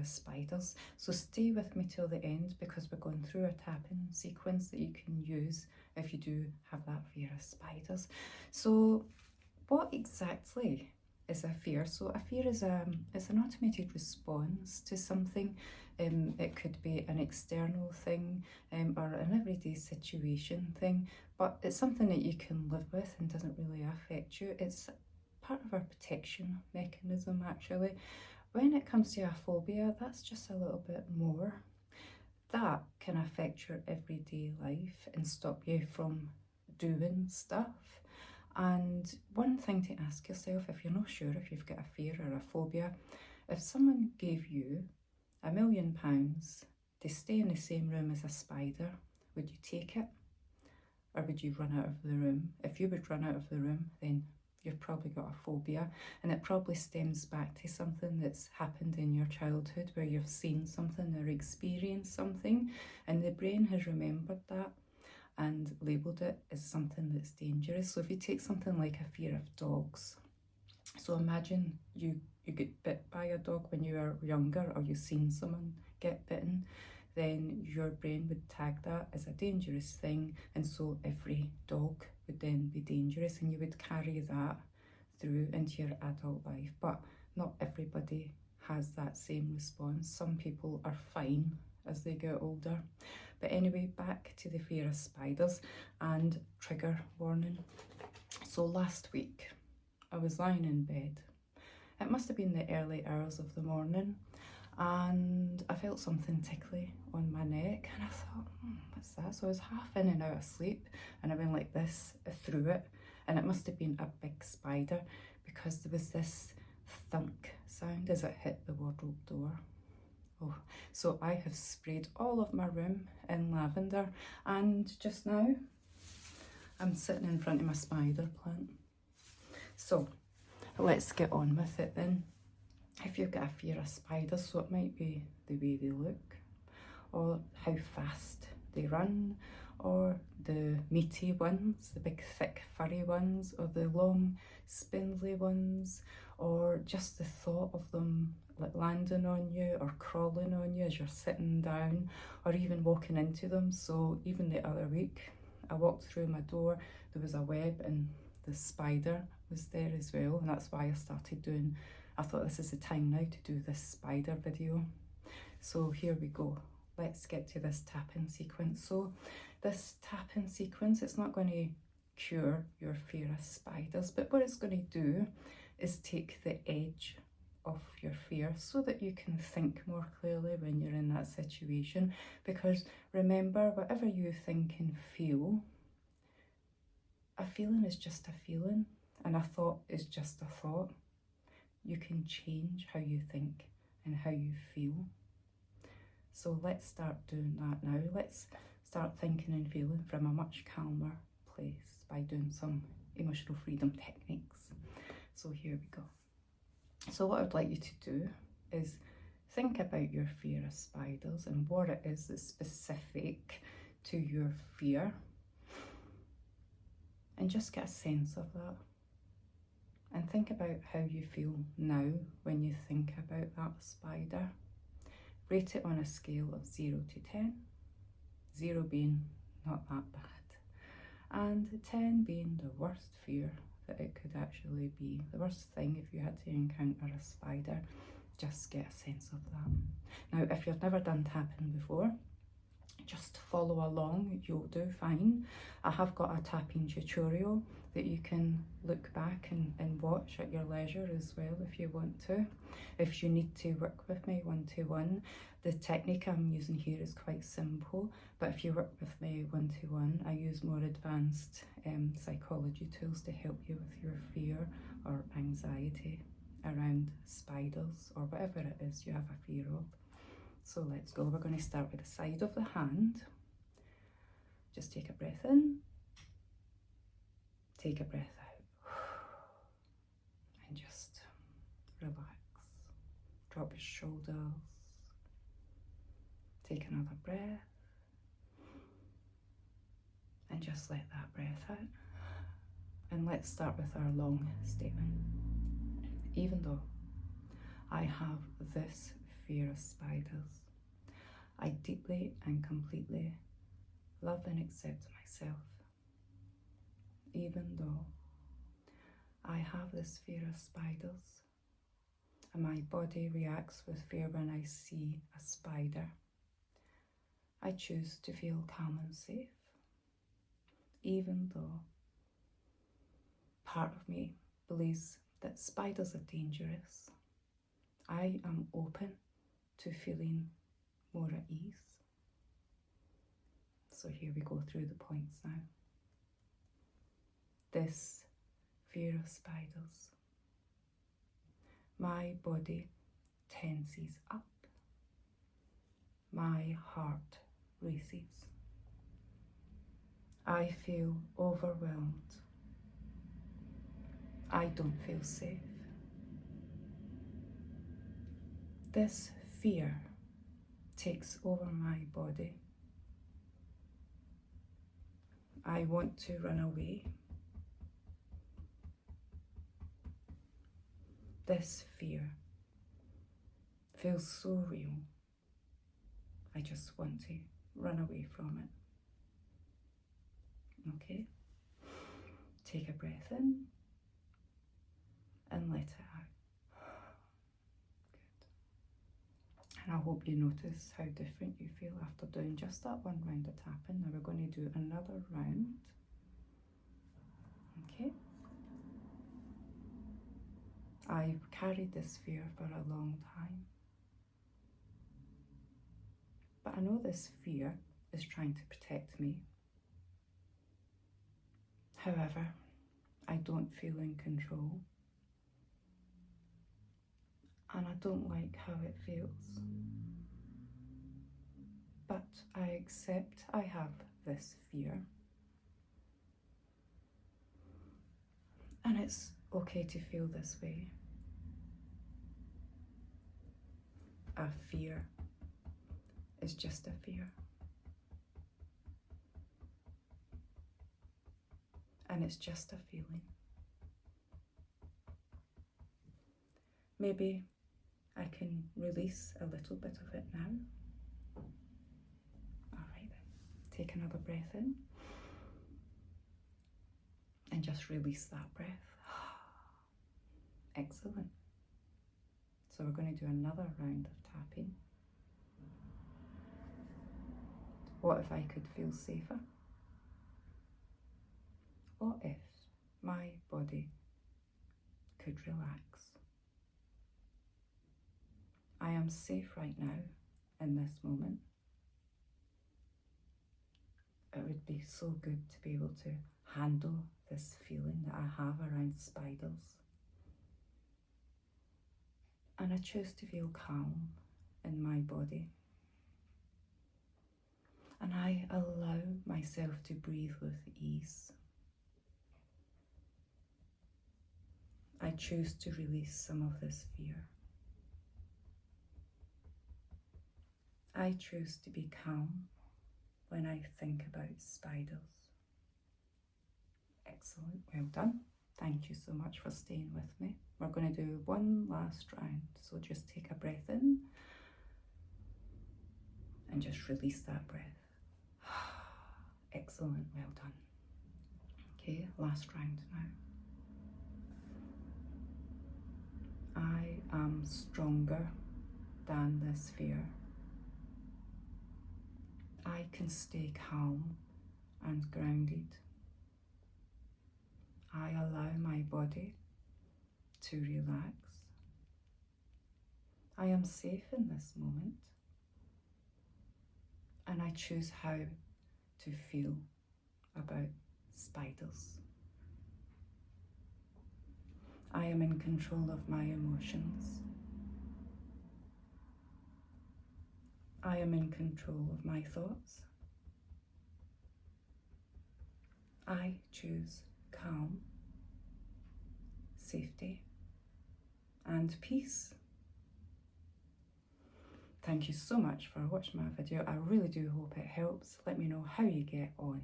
spiders. So stay with me till the end, because we're going through a tapping sequence that you can use if you do have that fear of spiders. So what exactly is a fear? So a fear is it's an automated response to something. It could be an external thing or an everyday situation thing, but it's something that you can live with and doesn't really affect you. It's part of our protection mechanism, actually. When it comes to a phobia, that's just a little bit more. That can affect your everyday life and stop you from doing stuff. And one thing to ask yourself, if you're not sure if you've got a fear or a phobia, if someone gave you £1 million to stay in the same room as a spider, would you take it? Or would you run out of the room? If you would run out of the room, then you've probably got a phobia, and it probably stems back to something that's happened in your childhood where you've seen something or experienced something, and the brain has remembered that and labelled it as something that's dangerous. So if you take something like a fear of dogs, so imagine you get bit by a dog when you were younger, or you've seen someone get bitten, then your brain would tag that as a dangerous thing, and so every dog would then be dangerous, and you would carry that through into your adult life. But not everybody has that same response. Some people are fine as they get older. But anyway, back to the fear of spiders and trigger warning. So last week I was lying in bed. It must have been the early hours of the morning, and I felt something tickly on my neck, and I thought, what's that? So I was half in and out of sleep, and I went like this through it, and it must have been a big spider, because there was this thunk sound as it hit the wardrobe door. Oh, so I have sprayed all of my room in lavender, and just now I'm sitting in front of my spider plant. So let's get on with it then. If you've got a fear of spiders, so it might be the way they look, or how fast they run, or the meaty ones, the big thick furry ones, or the long spindly ones, or just the thought of them like landing on you or crawling on you as you're sitting down, or even walking into them. So even the other week I walked through my door, there was a web and the spider was there as well, and that's why I thought this is the time now to do this spider video. So here we go. Let's get to this tapping sequence. So this tapping sequence, it's not going to cure your fear of spiders, but what it's going to do is take the edge off your fear so that you can think more clearly when you're in that situation. Because remember, whatever you think and feel, a feeling is just a feeling, and a thought is just a thought. You can change how you think and how you feel. So let's start doing that now. Let's start thinking and feeling from a much calmer place by doing some emotional freedom techniques. So here we go. So what I'd like you to do is think about your fear of spiders and what it is that's specific to your fear, and just get a sense of that. And think about how you feel now when you think about that spider. Rate it on a scale of 0 to 10, 0 being not that bad, and 10 being the worst fear that it could actually be, the worst thing if you had to encounter a spider. Just get a sense of that. Now, if you've never done tapping before, just follow along, you'll do fine. I have got a tapping tutorial that you can look back and watch at your leisure as well if you want to. If you need to work with me one-to-one, the technique I'm using here is quite simple, but if you work with me one-to-one, I use more advanced psychology tools to help you with your fear or anxiety around spiders or whatever it is you have a fear of. So let's go. We're going to start with the side of the hand. Just take a breath in, take a breath out, and just relax. Drop your shoulders, take another breath, and just let that breath out. And let's start with our long statement. Even though I have this fear of spiders. I deeply and completely love and accept myself, even though I have this fear of spiders, and my body reacts with fear when I see a spider. I choose to feel calm and safe, even though part of me believes that spiders are dangerous. I am open to feeling more at ease. So here we go through the points now. This fear of spiders. My body tenses up. My heart races. I feel overwhelmed. I don't feel safe. This fear takes over my body. I want to run away. This fear feels so real. I just want to run away from it. Okay? Take a breath in and let it out. Good. And I hope you notice how different you feel after doing just that one round of tapping. Now we're going to do another round. Okay? I've carried this fear for a long time. But I know this fear is trying to protect me. However, I don't feel in control. And I don't like how it feels. But I accept I have this fear. And it's okay to feel this way. A fear is just a fear. And it's just a feeling. Maybe I can release a little bit of it now. All right then. Take another breath in. And just release that breath. Excellent. So we're going to do another round of tapping. What if I could feel safer? What if my body could relax? I am safe right now in this moment. It would be so good to be able to handle this feeling that I have around spiders. And I choose to feel calm in my body. And I allow myself to breathe with ease. I choose to release some of this fear. I choose to be calm when I think about spiders. Excellent, well done. Thank you so much for staying with me. We're going to do one last round. So just take a breath in and just release that breath. Excellent, well done. Okay, last round now. I am stronger than this fear. I can stay calm and grounded. I allow my body to relax. I am safe in this moment. And I choose how to feel about spiders. I am in control of my emotions. I am in control of my thoughts. I choose calm, safety, and peace. Thank you so much for watching my video. I really do hope it helps. Let me know how you get on.